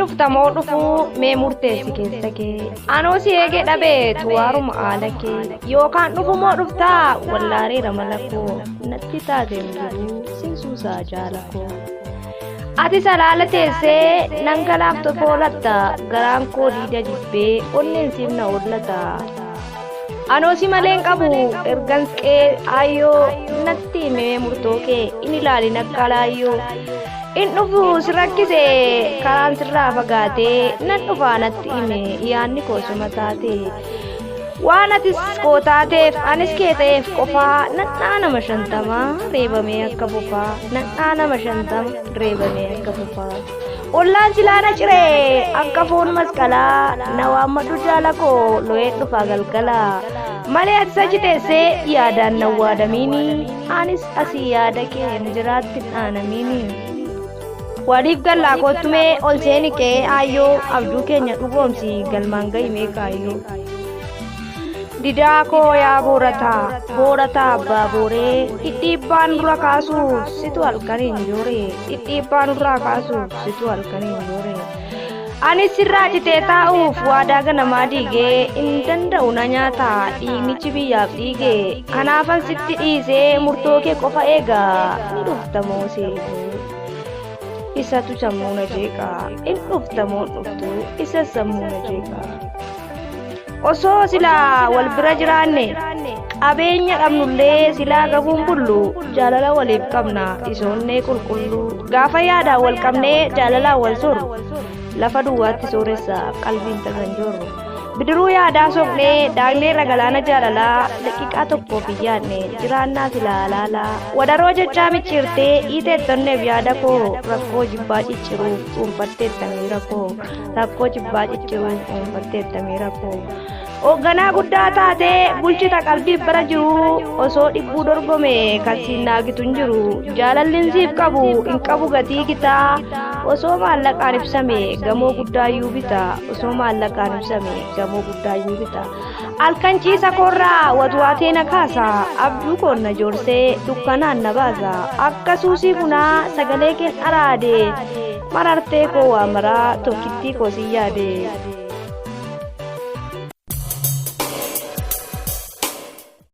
dhuftamoo dhufuu mee murteessi keessa kee anoo si eegee dhabee tuwaaruma haala kee yookaan dhufumoo dhuftaa wallaareera mala koo natti taateen jiru sinsuusaa jaala koo. Ati salaala teessee nangalaaf tofoolatta garaan koo diida jibbee onneen simna ollata. Anoo si maleen qabu ergan qee ayyoo natti himee murtoo kee in ilaali nakkalaayyoo. In dhufu si rakkise karaan sirraa fagaatee nan dhufaa natti hime yaanni koo suma taate. Waan atis koo taateef anis kee ta'eef qofaa nadhaa nama 50 reebamee akka bofaa nadhaa nama 50 reebamee akka bofaa. Ollaan silaana ciree akka foon masqalaa na waammadhu jaala koo lo'ee dhufaa galgalaa. Malee ati sachi teessee yaadaan na waadamiini anis asii yaada kee hin jiraatti dhaanamiini. Waliif gallaa kottumee ol seeni kee ayyoo abjuu keenya dhugoomsi galmaan gahimee kaayyoo. Didaa koo yaa boorataa abbaa booree dhidhiibbaan dura kaasuuf situ halkaniin jooree dhidhiibbaan dura kaasuuf situ halkaniin jooree. Anis sirraa citee taa'uuf waadaa ganamaa diigee hin danda'u na nyaata dhiignichi biyyaaf dhiigee kanaafan sitti dhiisee murtoo kee qofa eegaa ni dhuftamoo seetu. Isatu sammuu na jeeqaa in dhuftamoo dhuftu isa sammuu na jeeqaa. Osoo silaa wal bira jiraanne qabeenya qabnullee silaa gabuun bullu jaalala waliif qabna isoonnee qulqulluu gaafa yaadaan wal qabnee jaalalaan wal soru lafa duwwaatti sooressa qalbiin tasan joorru. Bidiruu yaadaa soqnee daaknee ragalaana jaalalaa daqiiqaa tokkoof yaadne jiraannaa silaa laalaa wadaroo jechaa micciirtee hiiteettonneef yaada koo rakkoo jibbaa cicciruuf dhuunfatteettamii rakkoo rakkoo jibbaa cicciruuf dhuunfatteettamii rakkoo. Hoogganaa guddaa taatee bulchita qalbiif bara jiru osoo dhibbuu dorgome kan siin naagitu hin jiru jaalalliin siif qabu hin qabu gatii gitaa osoo maallaqaan ibsame gamoo guddaayyuu bita osoo maallaqaan ibsame gamoo guddaayyuu bita. Halkan ciisa koorraa watwaatee na kaasa abjuu koon na joorsee dukkanaan na baasa akka suusii bunaa sagalee keen araade marartee koo waa maraa tokkittii koo si yaade.